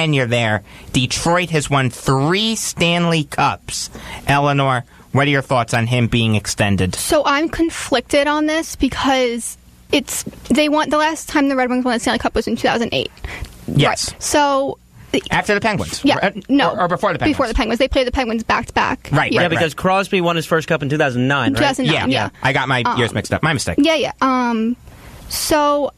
tenure there, Detroit has won 3 Stanley Cups. Eleanor, what are your thoughts on him being extended? So I'm conflicted on this because the last time the Red Wings won the Stanley Cup was in 2008. Yes. Right. So after the Penguins? Yeah. No. Or before the Penguins? Before the Penguins. They played the Penguins back-to-back. Right, Yeah, because Crosby won his first cup in 2009, right? 2009, yeah. I got my years mixed up. My mistake. Yeah. So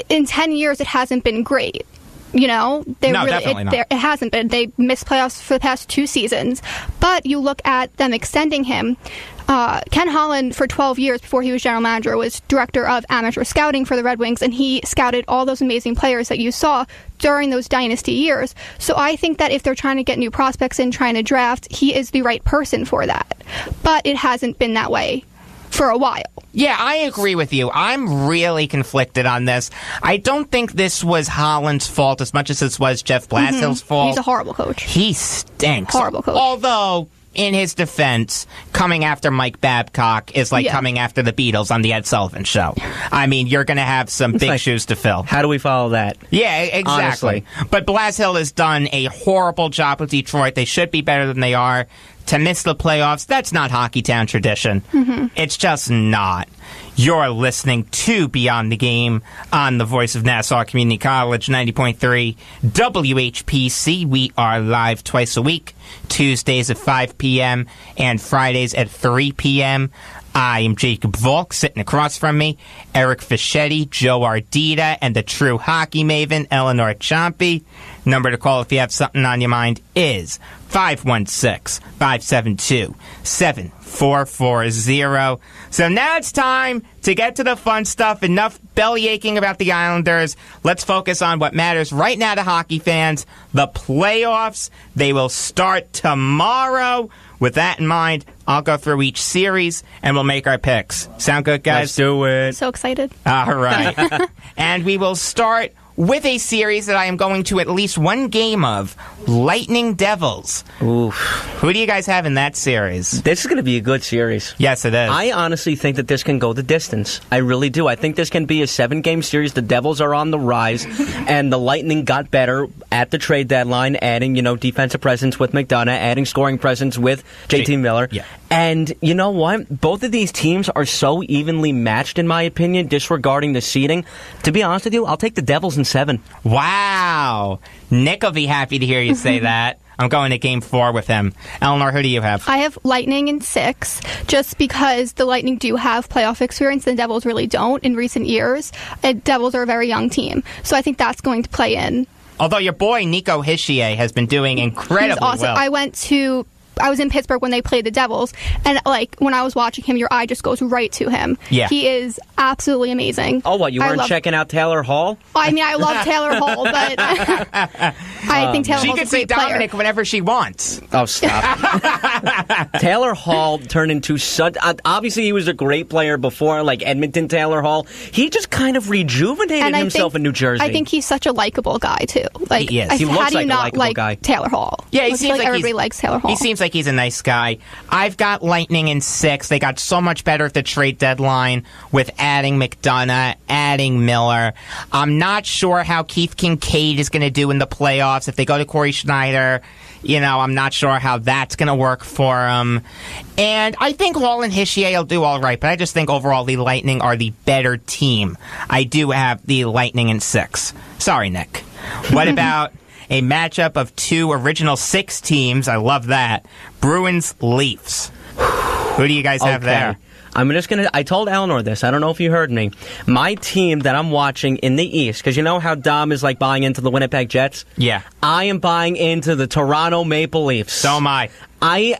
in 10 years, it hasn't been great. Definitely not. It hasn't been. They missed playoffs for the past 2 seasons. But you look at them extending him. Ken Holland, for 12 years before he was general manager, was director of amateur scouting for the Red Wings, and he scouted all those amazing players that you saw during those dynasty years. So I think that if they're trying to get new prospects in, trying to draft, he is the right person for that. But it hasn't been that way for a while. Yeah, I agree with you. I'm really conflicted on this. I don't think this was Holland's fault as much as this was Jeff Blasill's fault. He's a horrible coach. He stinks. Horrible coach. Although, in his defense, coming after Mike Babcock is like coming after the Beatles on the Ed Sullivan Show. I mean, you're going to have some big shoes to fill. How do we follow that? Yeah, exactly. Honestly. But Blashill has done a horrible job with Detroit. They should be better than they are. To miss the playoffs, that's not Hockeytown tradition. It's just not. You're listening to Beyond the Game on the Voice of Nassau Community College, 90.3 WHPC. We are live twice a week, Tuesdays at 5 p.m. and Fridays at 3 p.m. I am Jacob Volk. Sitting across from me, Eric Fischetti, Joe Ardita, and the True Hockey Maven, Eleanor Ciampi. Number to call if you have something on your mind is 516-572-7440. So now it's time to get to the fun stuff. Enough belly aching about the Islanders. Let's focus on what matters right now to hockey fans, the playoffs. They will start tomorrow. With that in mind, I'll go through each series and we'll make our picks. Sound good, guys? Let's do it. So excited. All right. And we will start with a series that I am going to at least one game of, Lightning Devils. Oof. Who do you guys have in that series? This is going to be a good series. Yes, it is. I honestly think that this can go the distance. I really do. I think this can be a 7-game series. The Devils are on the rise, and the Lightning got better at the trade deadline, adding, defensive presence with McDonough, adding scoring presence with JT Miller. Yeah. And you know what? Both of these teams are so evenly matched, in my opinion, disregarding the seeding. To be honest with you, I'll take the Devils in 7. Wow. Nick will be happy to hear you say that. I'm going to Game 4 with him. Eleanor, who do you have? I have Lightning in 6, just because the Lightning do have playoff experience. The Devils really don't in recent years. Devils are a very young team, so I think that's going to play in. Although your boy, Nico Hischier, has been doing incredibly He's awesome. well. I was in Pittsburgh when they played the Devils, and when I was watching him, your eye just goes right to him. Yeah. He is absolutely amazing. Oh, what, you weren't checking out Taylor Hall? I mean, I love Taylor Hall, but I think Taylor Hall's a great player. She can say Dominic whenever she wants. Oh, stop. Taylor Hall turned into such... Obviously, he was a great player before, like Edmonton Taylor Hall. He just kind of rejuvenated himself in New Jersey. I think he's such a likable guy, too. He is. He looks how do you like a not likable like guy. Taylor Hall? Yeah, he I seems feel like everybody likes Taylor Hall. He seems like he's a nice guy. I've got Lightning in 6. They got so much better at the trade deadline with adding McDonough, adding Miller. I'm not sure how Keith Kincaid is going to do in the playoffs. If they go to Corey Schneider, I'm not sure how that's going to work for him. And I think Hall and Hischier will do all right, but I just think overall the Lightning are the better team. I do have the Lightning in 6. Sorry, Nick. What about a matchup of 2 original 6 teams? I love that. Bruins, Leafs. Who do you guys have there? I told Eleanor this. I don't know if you heard me. My team that I'm watching in the East, because you know how Dom is like buying into the Winnipeg Jets? Yeah. I am buying into the Toronto Maple Leafs. So am I. I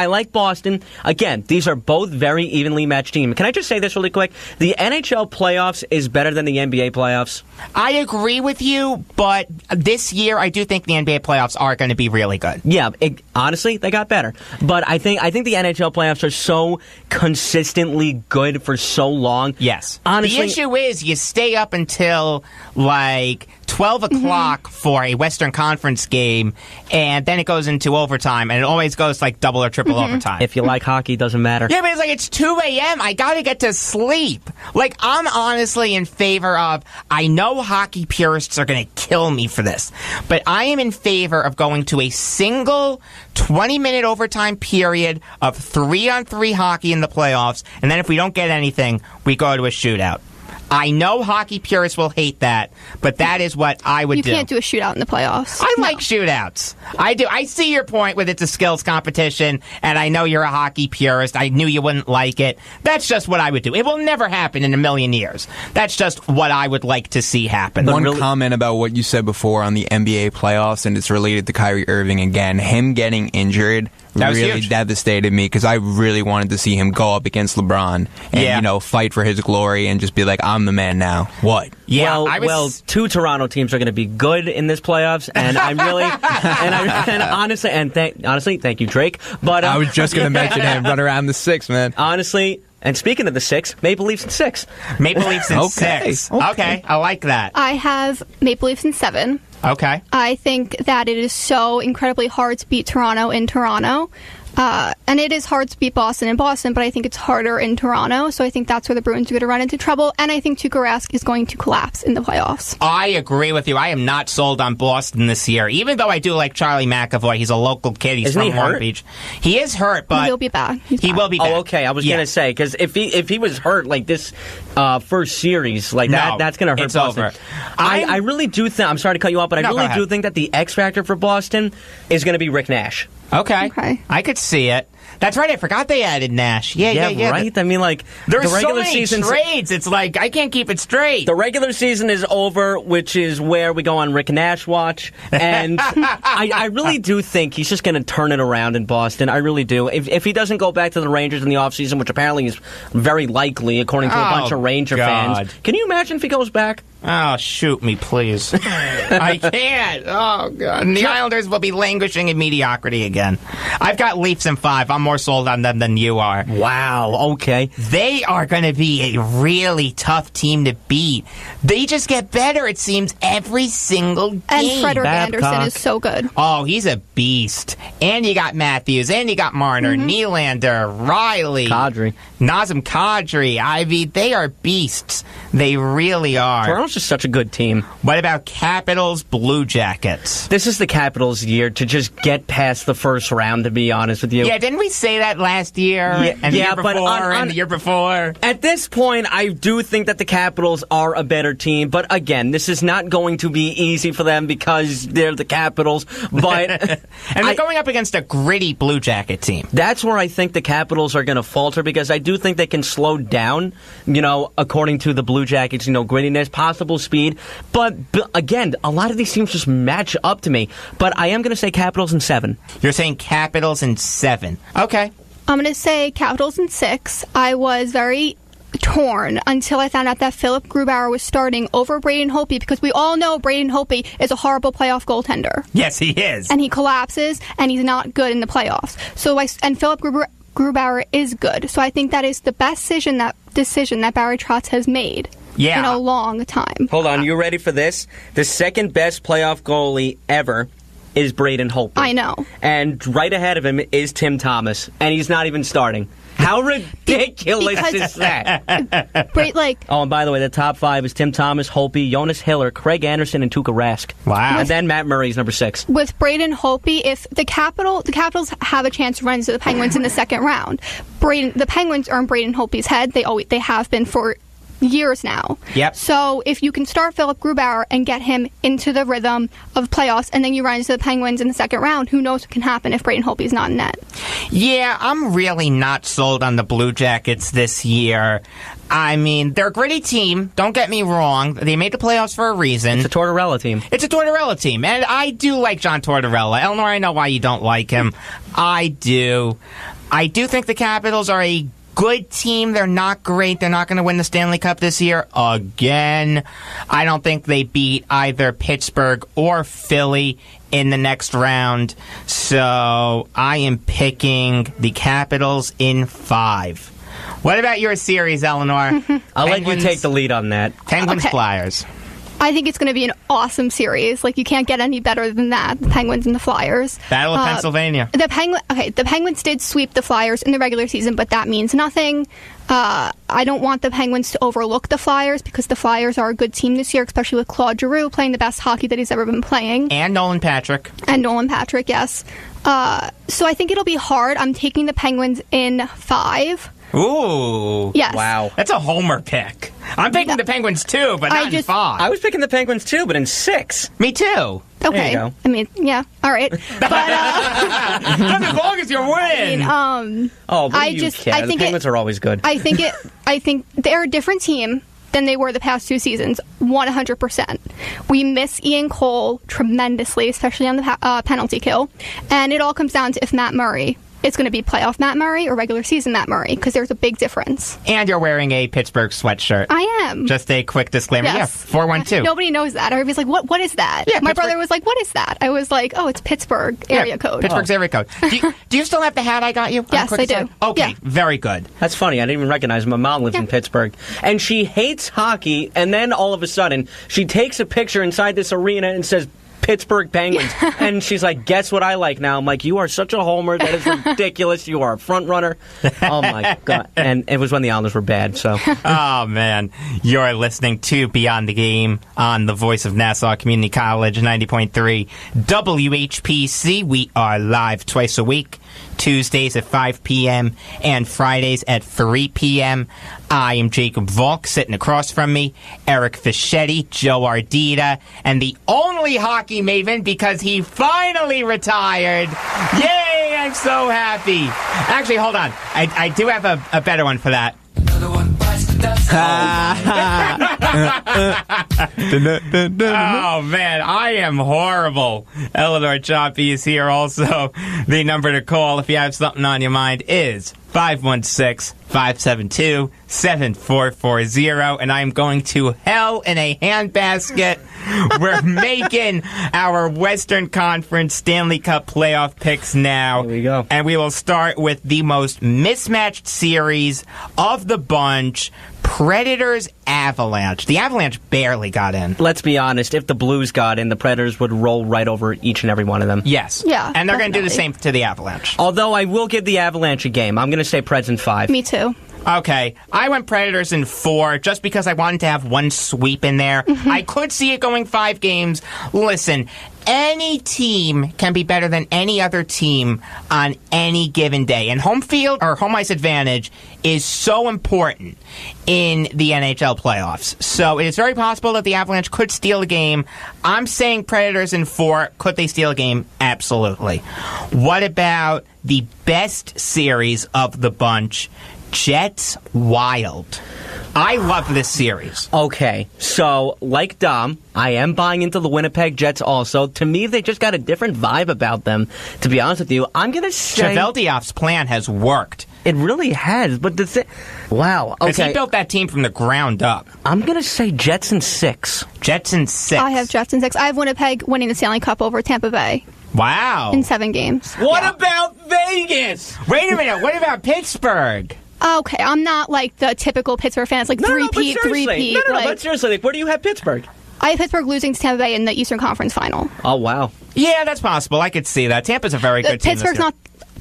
like Boston. Again, these are both very evenly matched teams. Can I just say this really quick? The NHL playoffs is better than the NBA playoffs. I agree with you, but this year I do think the NBA playoffs are going to be really good. Yeah, honestly, they got better. But I think the NHL playoffs are so consistently good for so long. Yes. Honestly, the issue is you stay up until 12 o'clock for a Western Conference game, and then it goes into overtime, and it always goes like double or triple overtime. If you like hockey, it doesn't matter. Yeah, but it's like it's 2 a.m. I gotta get to sleep. Like, I'm honestly in favor of, I know hockey purists are gonna kill me for this, but I am in favor of going to a single 20-minute overtime period of 3-on-3 hockey in the playoffs, and then if we don't get anything, we go to a shootout. I know hockey purists will hate that, but that is what I would do. You can't do a shootout in the playoffs. I like shootouts. I do. I see your point with it's a skills competition, and I know you're a hockey purist. I knew you wouldn't like it. That's just what I would do. It will never happen in a million years. That's just what I would like to see happen. One comment about what you said before on the NBA playoffs, and it's related to Kyrie Irving again. Him getting injured really huge. Devastated me because I really wanted to see him go up against LeBron and fight for his glory and just be like, I'm the man now. What? Yeah, well, two Toronto teams are going to be good in this playoffs, and I'm really, honestly, thank you, Drake. But I was just going to mention him, run around the 6, man. Honestly. And speaking of the 6, Maple Leafs in 6. Maple Leafs in 6. Okay, I like that. I have Maple Leafs in 7. Okay. I think that it is so incredibly hard to beat Toronto in Toronto. And it is hard to beat Boston in Boston, but I think it's harder in Toronto. So I think that's where the Bruins are going to run into trouble. And I think Tuukka Rask is going to collapse in the playoffs. I agree with you. I am not sold on Boston this year, even though I do like Charlie McAvoy. He's a local kid. He's from Long Beach. He is hurt, but he'll be back. He will be back. Oh, okay. I was going to say, because if he was hurt like this first series, like that's going to hurt Boston. Over. I really do think, I'm sorry to cut you off, but I really do think that the X factor for Boston is going to be Rick Nash. Okay. I could see it. That's right. I forgot they added Nash. Yeah. Right? I mean, like, there's the regular so many trades. It's like, I can't keep it straight. The regular season is over, which is where we go on Rick Nash watch. And I really do think he's just going to turn it around in Boston. I really do. If he doesn't go back to the Rangers in the offseason, which apparently is very likely, according to a bunch of Ranger fans. Can you imagine if he goes back? Oh, shoot me, please. I can't. Oh, God. And the Islanders will be languishing in mediocrity again. I've got Leafs in 5. I'm more sold on them than you are. Wow. Okay. They are going to be a really tough team to beat. They just get better, it seems, every single game. And Frederik Andersen is so good. Oh, he's a beast. And you got Matthews, and you got Marner, Nylander, Riley, Kadri. Nazem Kadri. I mean, they are beasts. They really are. Toronto's just such a good team. What about Capitals, Blue Jackets? This is the Capitals' year to just get past the first round, to be honest with you. Yeah, didn't we say that last year? And the year before, and the year before? At this point, I do think that the Capitals are a better team. But again, this is not going to be easy for them because they're the Capitals. But and they're going up against a gritty Blue Jacket team. That's where I think the Capitals are going to falter because I do think they can slow down, according to the Blue Jackets, grittiness, possible speed. But again, a lot of these teams just match up to me. But I am going to say Capitals in 7. You're saying Capitals in 7. Okay. I'm going to say Capitals in 6. I was very torn until I found out that Philip Grubauer was starting over Braden Holtby because we all know Braden Holtby is a horrible playoff goaltender. Yes, he is. And he collapses, and he's not good in the playoffs. And Philip Grubauer is good. So I think that is the best decision that Barry Trotz has made. Yeah. In a long time. Hold on, you ready for this? The second best playoff goalie ever is Braden Holtby. I know. And right ahead of him is Tim Thomas, and he's not even starting. How ridiculous is that? Oh, and by the way, the top 5 is Tim Thomas, Holtby, Jonas Hiller, Craig Anderson, and Tuukka Rask. Wow. And then Matt Murray's number 6. With Braden Holtby, if the Capitals have a chance to run into the Penguins in the second round, the Penguins are in Braden Holtby's head. They have been for years now. Yep. So if you can start Philip Grubauer and get him into the rhythm of playoffs, and then you run into the Penguins in the second round, who knows what can happen if Braden Holtby's not in net? Yeah, I'm really not sold on the Blue Jackets this year. I mean, they're a gritty team. Don't get me wrong. They made the playoffs for a reason. It's a Tortorella team. It's a Tortorella team. And I do like John Tortorella. Eleanor, I know why you don't like him. I do. I do think the Capitals are a good team. They're not great. They're not going to win the Stanley Cup this year again. I don't think they beat either Pittsburgh or Philly in the next round. So I am picking the Capitals in 5. What about your series, Eleanor? I'll let you take the lead on that. Penguins, Flyers. I think it's going to be an awesome series. Like, you can't get any better than that. The Penguins and the Flyers. Battle of Pennsylvania. The Penguins did sweep the Flyers in the regular season, but that means nothing. I don't want the Penguins to overlook the Flyers because the Flyers are a good team this year, especially with Claude Giroux playing the best hockey that he's ever been playing. And Nolan Patrick. Yes. So I think it'll be hard. I'm taking the Penguins in 5. Ooh. Yes. Wow. That's a homer pick. I'm picking the Penguins too, but not in 5. I was picking the Penguins too, but in 6. Me too. Okay. There you go. I mean, yeah. All right. But Just as long as you win. Oh, but the Penguins are always good. I think they're a different team than they were the past 2 seasons, 100%. We miss Ian Cole tremendously, especially on the penalty kill. And it all comes down to if Matt Murray is going to be playoff Matt Murray or regular season Matt Murray, because there's a big difference. And you're wearing a Pittsburgh sweatshirt. I am. Just a quick disclaimer. Yes. Yeah, 412. Nobody knows that. Everybody's like, what is that? Yeah, My Pittsburgh. brother was like, what is that? I was like, oh, it's Pittsburgh area code. Pittsburgh's area code. Do you still have the hat I got you? Yes, I do. Okay, Yeah. very good. That's funny. I didn't even recognize my mom lives in Pittsburgh. And she hates hockey, and then all of a sudden, she takes a picture inside this arena and says, Pittsburgh Penguins. And she's like, guess what I like now? I'm like, you are such a homer. That is ridiculous. You are a front runner. Oh, my God. And it was when the Islanders were bad, so. Oh, man. You're listening to Beyond the Game on the voice of Nassau Community College, 90.3 WHPC. We are live twice a week. Tuesdays at 5 p.m. and Fridays at 3 p.m. I am Jacob Volk. Sitting across from me, Eric Fischetti, Joe Ardita, and the only hockey maven because he finally retired. Yay! I'm so happy. Actually, hold on. I do have a better one for that. Oh, man, I am horrible. Eleanor Ciampi is here also. The number to call if you have something on your mind is 516-572-7440, and I'm going to hell in a handbasket. We're making our Western Conference Stanley Cup playoff picks now. Here we go. And we will start with the most mismatched series of the bunch, Predators Avalanche. The Avalanche barely got in. Let's be honest. If the Blues got in, the Predators would roll right over each and every one of them. Yes. Yeah, and they're going to do the definitely. same to the Avalanche. Although I will give the Avalanche a game. I'm going to say Preds in 5. Me too. Okay, I went Predators in 4 just because I wanted to have one sweep in there. I could see it going 5 games. Listen, any team can be better than any other team on any given day. And home field or home ice advantage is so important in the NHL playoffs. So it is very possible that the Avalanche could steal a game. I'm saying Predators in 4. Could they steal a game? Absolutely. What about the best series of the bunch? Jets Wild. I love this series. Okay, so like Dom, I am buying into the Winnipeg Jets also. To me, they just got a different vibe about them. To be honest with you, I'm going to say... Cheveldiov's plan has worked. It really has, but the thing... Wow, Because okay. he built that team from the ground up. I'm going to say Jets in 6. Jets in 6. I have Jets in 6. I have Winnipeg winning the Stanley Cup over Tampa Bay Wow. in 7 games. What about Vegas? Wait a minute. What about Pittsburgh? Okay, I'm not like the typical Pittsburgh fans, like But three-peat. seriously, but seriously, like, where do you have Pittsburgh? I have Pittsburgh losing to Tampa Bay in the Eastern Conference Final. Oh, wow. Yeah, that's possible. I could see that. Tampa's a very good team. Pittsburgh's not.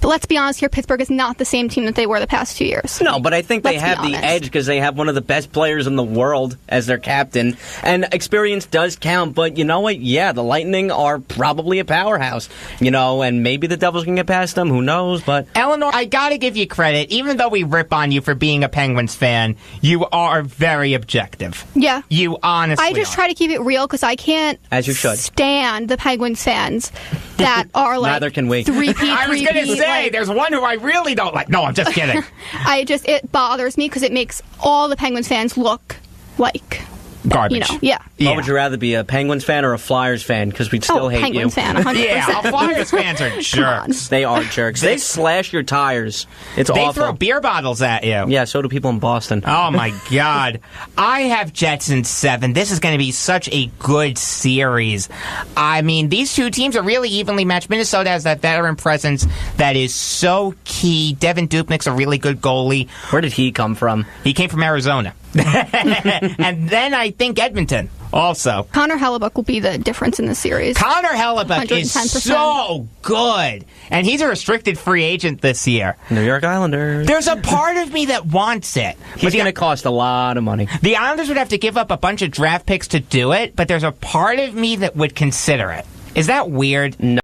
Let's be honest here, Pittsburgh is not the same team that they were the past 2 years. No, but I think they Let's be have the honest. edge because they have one of the best players in the world as their captain. And experience does count, but you know what? Yeah, the Lightning are probably a powerhouse. You know, and maybe the Devils can get past them. Who knows? But Eleanor, I gotta give you credit. Even though we rip on you for being a Penguins fan, you are very objective. Yeah. You honestly I just are. try to keep it real because I can't As you should. stand the Penguins fans that are like Neither can we. three-peat, I was gonna three-peat, say, like- there's one who I really don't like. No, I'm just kidding. it bothers me because it makes all the Penguins fans look like, Garbage. yeah. what would you rather be, a Penguins fan or a Flyers fan? Because we'd still hate Penguins you. fan, 100%. Yeah, Flyers fans are jerks. They are jerks. They slash your tires. It's They awful. throw beer bottles at you. Yeah, so do people in Boston. Oh, my God. I have Jets in 7. This is going to be such a good series. I mean, these two teams are really evenly matched. Minnesota has that veteran presence that is so key. Devin Dubnik's a really good goalie. Where did he come from? He came from Arizona. And then I think Edmonton. Also, Connor Hellebuck will be the difference in this series. Connor Hellebuck is 110%. so good, and he's a restricted free agent this year. New York Islanders. There's a part of me that wants it. He's going to cost a lot of money. The Islanders would have to give up a bunch of draft picks to do it, but there's a part of me that would consider it. Is that weird? No.